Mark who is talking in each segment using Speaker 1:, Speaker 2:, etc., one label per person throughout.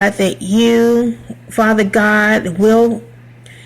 Speaker 1: that you, Father God, will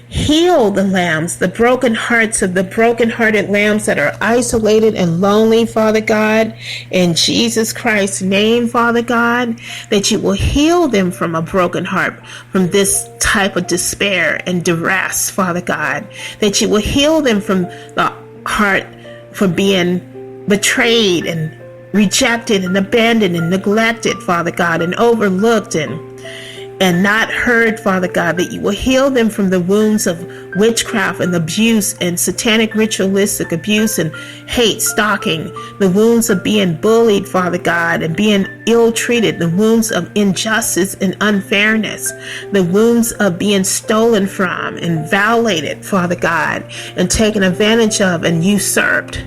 Speaker 1: heal the lambs, the broken hearts of the broken-hearted lambs that are isolated and lonely, Father God. In Jesus Christ's name, Father God, that you will heal them from a broken heart, from this type of despair and duress, Father God. That you will heal them from the heart for being betrayed and rejected and abandoned and neglected, Father God, and overlooked and not heard, Father God, that you will heal them from the wounds of witchcraft and abuse and satanic ritualistic abuse and hate stalking, the wounds of being bullied, Father God, and being ill-treated, the wounds of injustice and unfairness, the wounds of being stolen from and violated, Father God, and taken advantage of and usurped,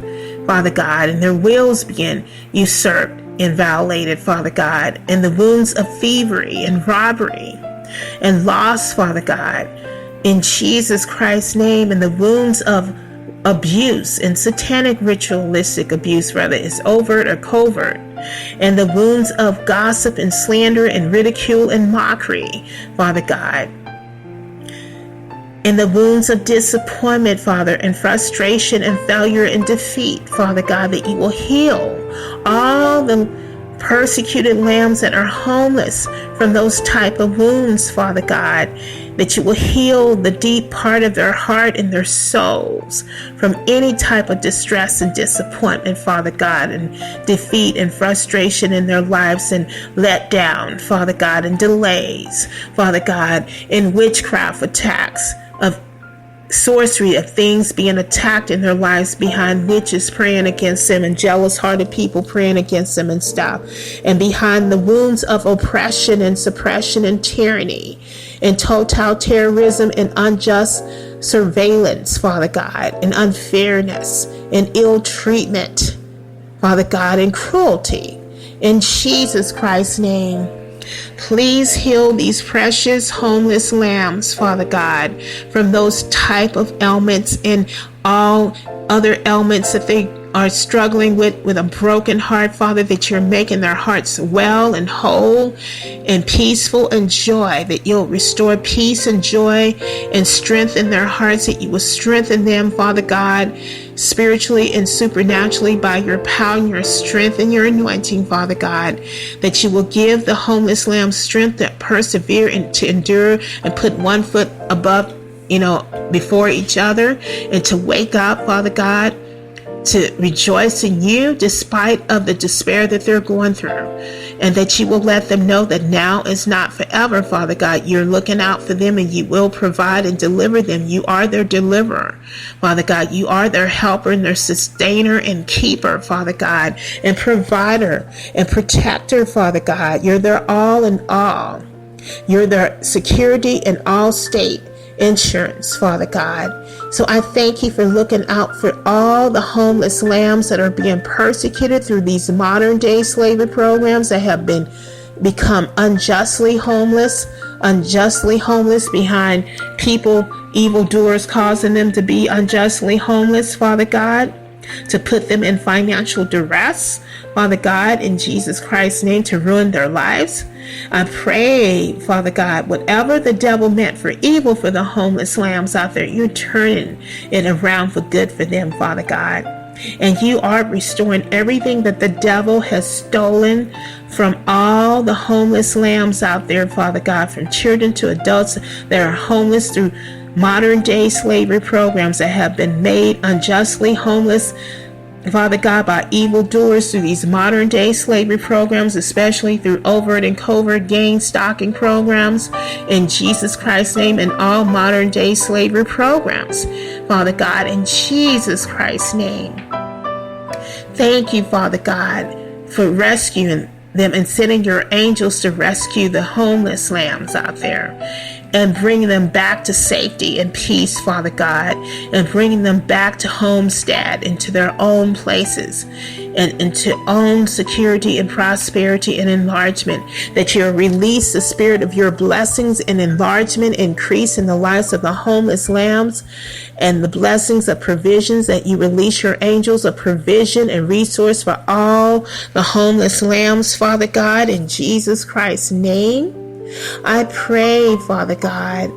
Speaker 1: Father God, and their wills being usurped and violated, Father God, and the wounds of thievery and robbery and loss, Father God, in Jesus Christ's name, and the wounds of abuse and satanic ritualistic abuse, whether it's overt or covert, and the wounds of gossip and slander and ridicule and mockery, Father God, and the wounds of disappointment, Father, and frustration and failure and defeat, Father God, that you will heal all the persecuted lambs that are homeless from those type of wounds, Father God, that you will heal the deep part of their heart and their souls from any type of distress and disappointment, Father God, and defeat and frustration in their lives and let down, Father God, and delays, Father God, in witchcraft attacks of sorcery, of things being attacked in their lives behind witches praying against them and jealous-hearted people praying against them and stuff, and behind the wounds of oppression and suppression and tyranny and totalitarianism and unjust surveillance, Father God, and unfairness and ill treatment, Father God, and cruelty. In Jesus Christ's name, please heal these precious homeless lambs, Father God, from those type of ailments and all other ailments that they are struggling with a broken heart, Father, that you're making their hearts well and whole and peaceful and joy, that you'll restore peace and joy and strength in their hearts, that you will strengthen them, Father God, spiritually and supernaturally by your power and your strength and your anointing, Father God, that you will give the homeless lamb strength to persevere and to endure and put one foot above, before each other, and to wake up, Father God, to rejoice in you despite of the despair that they're going through, and that you will let them know that now is not forever, Father God. You're looking out for them and you will provide and deliver them. You are their deliverer, Father God. You are their helper and their sustainer and keeper, Father God, and provider and protector, Father God. You're their all in all. You're their security and all state insurance, Father God. So I thank you for looking out for all the homeless lambs that are being persecuted through these modern day slavery programs that have become unjustly homeless behind people, evildoers causing them to be unjustly homeless, Father God, to put them in financial duress, Father God, in Jesus Christ's name, to ruin their lives. I pray, Father God, whatever the devil meant for evil for the homeless lambs out there, you're turning it around for good for them, Father God. And you are restoring everything that the devil has stolen from all the homeless lambs out there, Father God, from children to adults that are homeless through modern day slavery programs that have been made unjustly homeless, Father God, by evildoers through these modern day slavery programs, especially through overt and covert gang stalking programs, in Jesus Christ's name, and all modern day slavery programs, Father God, in Jesus Christ's name. Thank you, Father God, for rescuing them and sending your angels to rescue the homeless lambs out there and bringing them back to safety and peace, Father God, and bringing them back to homestead, into their own places, and into own security and prosperity and enlargement, that you'll release the spirit of your blessings and enlargement, increase in the lives of the homeless lambs, and the blessings of provisions, that you release your angels of provision and resource for all the homeless lambs, Father God, in Jesus Christ's name. I pray, Father God,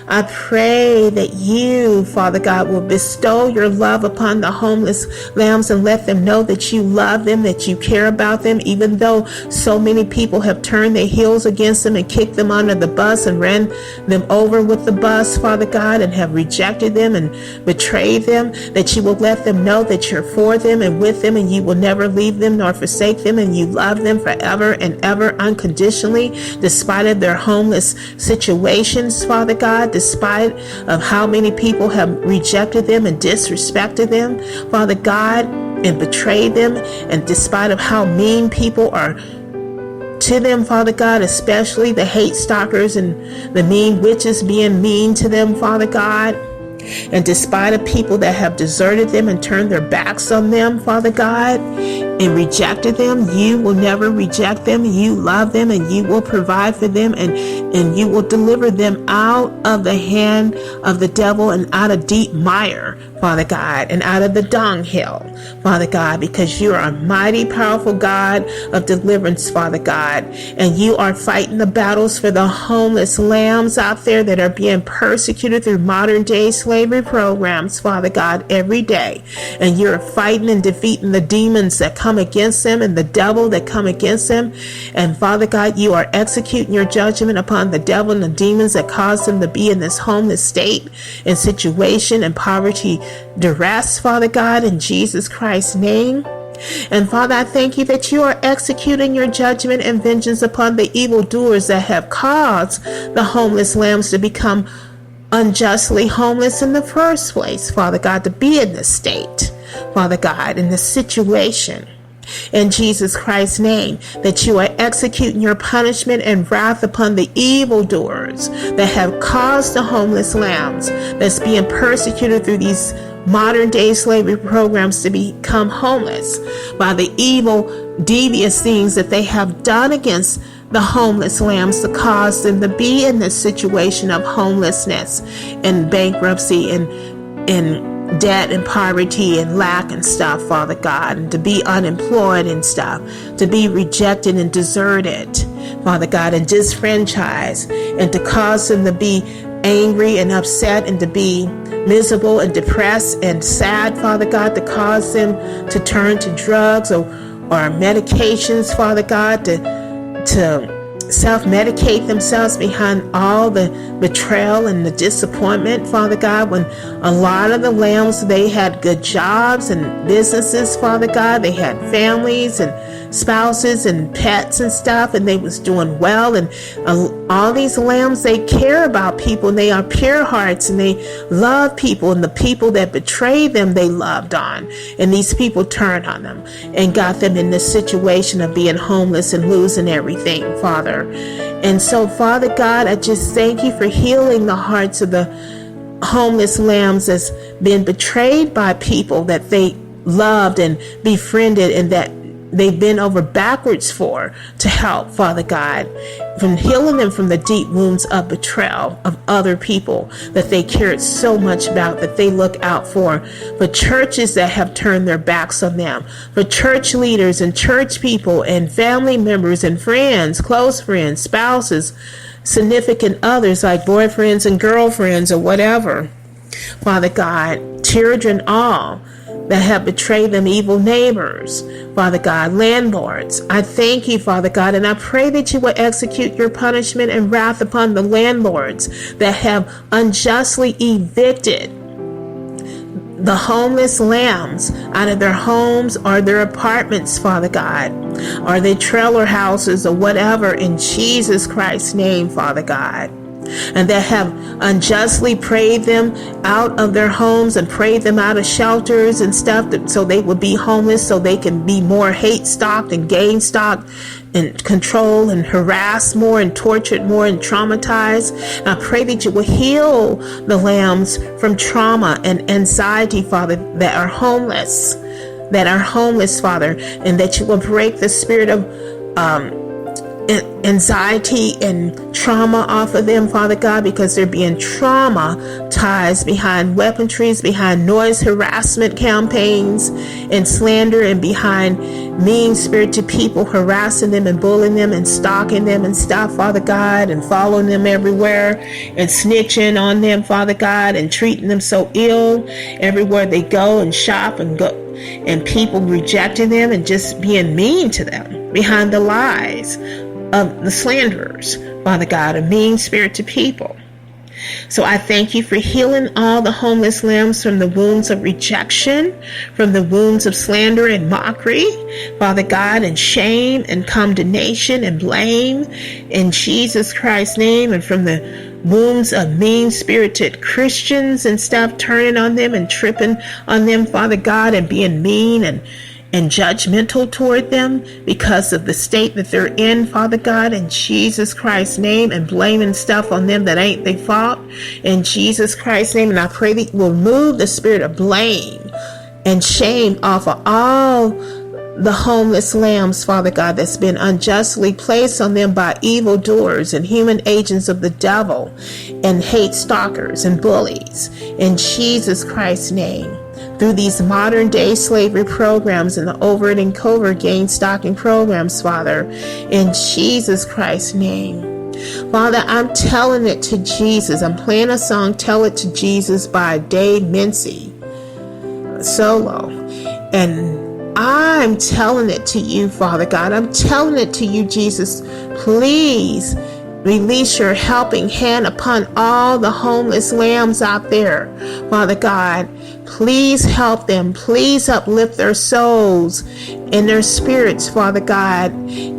Speaker 1: I pray that you, Father God, will bestow your love upon the homeless lambs and let them know that you love them, that you care about them, even though so many people have turned their heels against them and kicked them under the bus and ran them over with the bus, Father God, and have rejected them and betrayed them, that you will let them know that you're for them and with them, and you will never leave them nor forsake them, and you love them forever and ever unconditionally, despite of their homeless situations, Father God, despite of how many people have rejected them and disrespected them, Father God, and betrayed them, and despite of how mean people are to them, Father God, especially the hate stalkers and the mean witches being mean to them, Father God, and despite of people that have deserted them and turned their backs on them, Father God, and rejected them, you will never reject them. You love them, and you will provide for them, and you will deliver them out of the hand of the devil and out of deep mire, Father God, and out of the dunghill, Father God, because you are a mighty, powerful God of deliverance, Father God, and you are fighting the battles for the homeless lambs out there that are being persecuted through modern day slavery programs, Father God, every day, and you're fighting and defeating the demons that come against them and the devil that come against them, and Father God, you are executing your judgment upon the devil and the demons that cause them to be in this homeless state and situation and poverty, duress, Father God, in Jesus Christ's name. And Father, I thank you that you are executing your judgment and vengeance upon the evildoers that have caused the homeless lambs to become unjustly homeless in the first place, Father God, to be in this state, Father God, in this situation. In Jesus Christ's name, that you are executing your punishment and wrath upon the evildoers that have caused the homeless lambs that's being persecuted through these modern day slavery programs to become homeless by the evil, devious things that they have done against the homeless lambs to cause them to be in this situation of homelessness and bankruptcy and debt and poverty and lack and stuff, Father God, and to be unemployed and stuff, to be rejected and deserted, Father God, and disfranchised, and to cause them to be angry and upset and to be miserable and depressed and sad, Father God, to cause them to turn to drugs or medications, Father God, to self-medicate themselves behind all the betrayal and the disappointment, Father God, when a lot of the lambs, they had good jobs and businesses, Father God, they had families and spouses and pets and stuff, and they was doing well, and all these lambs, they care about people, and they are pure hearts, and they love people, and the people that betrayed them, they loved on, and these people turned on them and got them in this situation of being homeless and losing everything, Father. And so, Father God, I just thank you for healing the hearts of the homeless lambs that's been betrayed by people that they loved and befriended and that they've been over backwards for to help, Father God, from healing them from the deep wounds of betrayal of other people that they cared so much about, that they look out for churches that have turned their backs on them, for church leaders and church people and family members and friends, close friends, spouses, significant others like boyfriends and girlfriends or whatever, Father God, children all that have betrayed them, evil neighbors, Father God, landlords. I thank you, Father God, and I pray that you will execute your punishment and wrath upon the landlords that have unjustly evicted the homeless lambs out of their homes or their apartments, Father God, or their trailer houses or whatever, in Jesus Christ's name, Father God. And that have unjustly prayed them out of their homes and prayed them out of shelters and stuff so they would be homeless, so they can be more hate stalked and gang stalked and controlled and harassed more and tortured more and traumatized. And I pray that you will heal the lambs from trauma and anxiety, Father, that are homeless, Father, and that you will break the spirit of anxiety and trauma off of them, Father God, because they're being traumatized behind weaponries, behind noise harassment campaigns and slander, and behind mean-spirited people harassing them and bullying them and stalking them and stuff, Father God, and following them everywhere and snitching on them, Father God, and treating them so ill everywhere they go and shop and go, and people rejecting them and just being mean to them behind the lies of the slanderers, Father God, of mean-spirited people. So I thank you for healing all the homeless lambs from the wounds of rejection, from the wounds of slander and mockery, Father God, and shame and condemnation and blame in Jesus Christ's name, and from the wounds of mean-spirited Christians and stuff turning on them and tripping on them, Father God, and being mean and judgmental toward them because of the state that they're in, Father God, in Jesus Christ's name, and blaming stuff on them that ain't their fault, in Jesus Christ's name. And I pray that you will remove the spirit of blame and shame off of all the homeless lambs, Father God, that's been unjustly placed on them by evildoers and human agents of the devil and hate stalkers and bullies, in Jesus Christ's name. Through these modern day slavery programs and the overt and covert gang stalking programs, Father, in Jesus Christ's name. Father, I'm telling it to Jesus. I'm playing a song, Tell It to Jesus, by Dave Mincy solo. And I'm telling it to you, Father God. I'm telling it to you, Jesus. Please release your helping hand upon all the homeless lambs out there, Father God. Please help them. Please uplift their souls and their spirits, Father God,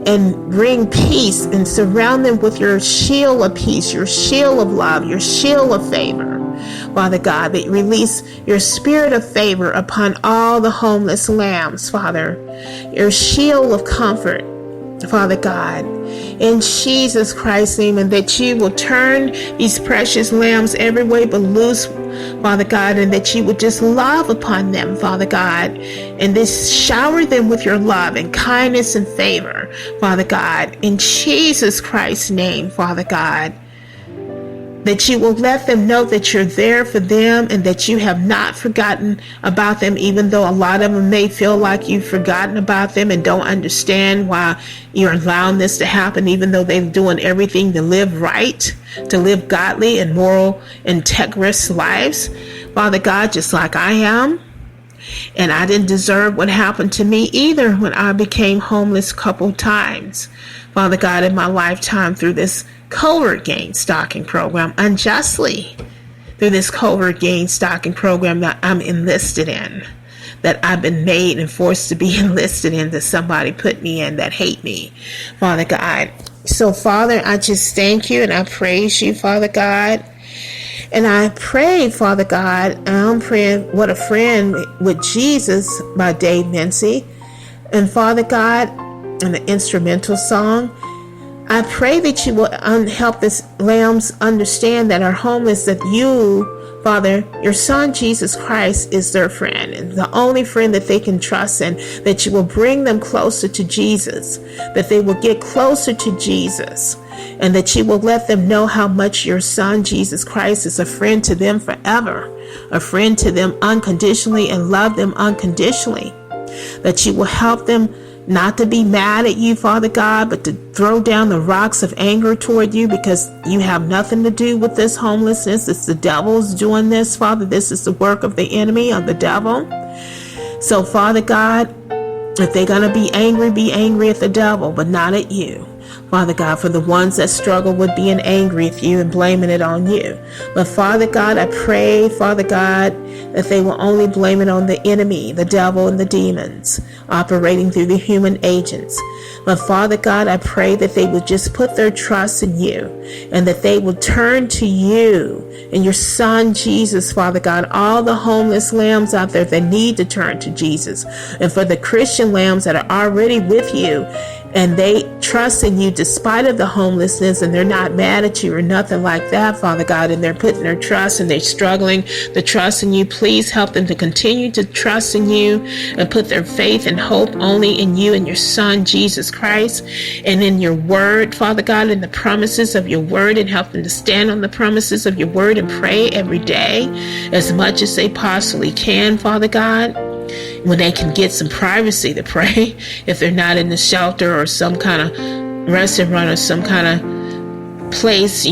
Speaker 1: and bring peace and surround them with your shield of peace, your shield of love, your shield of favor, Father God, that release your spirit of favor upon all the homeless lambs, Father, your shield of comfort, Father God, in Jesus Christ's name, and that you will turn these precious lambs every way but loose, Father God, and that you would just love upon them, Father God, and just shower them with your love and kindness and favor, Father God, in Jesus Christ's name, Father God. That you will let them know that you're there for them and that you have not forgotten about them, even though a lot of them may feel like you've forgotten about them and don't understand why you're allowing this to happen, even though they're doing everything to live right, to live godly and moral, integrous lives. Father God, just like I am. And I didn't deserve what happened to me either when I became homeless a couple times, Father God, in my lifetime, through this covert gang stalking program, unjustly, through this covert gang stalking program that I'm enlisted in, that I've been made and forced to be enlisted in, that somebody put me in that hate me, Father God. So, Father, I just thank you and I praise you, Father God. And I pray, Father God, and I'm praying What a Friend with Jesus by Dave Mincy. And Father God, in the instrumental song, I pray that you will help these lambs understand that are homeless, that you, Father, your Son Jesus Christ is their friend, and the only friend that they can trust, and that you will bring them closer to Jesus, that they will get closer to Jesus, and that you will let them know how much your Son Jesus Christ is a friend to them forever, a friend to them unconditionally, and love them unconditionally, that you will help them not to be mad at you, Father God, but to throw down the rocks of anger toward you, because you have nothing to do with this homelessness. It's the devil's doing this, Father. This is the work of the enemy, of the devil. So, Father God, if they're going to be angry at the devil, but not at you, Father God, for the ones that struggle with being angry at you and blaming it on you. But Father God, I pray, Father God, that they will only blame it on the enemy, the devil and the demons operating through the human agents. But Father God, I pray that they will just put their trust in you, and that they will turn to you and your Son Jesus, Father God, all the homeless lambs out there that need to turn to Jesus, and for the Christian lambs that are already with you, and they trust in you despite of the homelessness, and they're not mad at you or nothing like that, Father God, and they're putting their trust and they're struggling to trust in you. Please help them to continue to trust in you and put their faith and hope only in you and your Son, Jesus Christ, and in your word, Father God, and the promises of your word, and help them to stand on the promises of your word and pray every day as much as they possibly can, Father God, when they can get some privacy to pray, if they're not in the shelter or some kind of restaurant or some kind of place,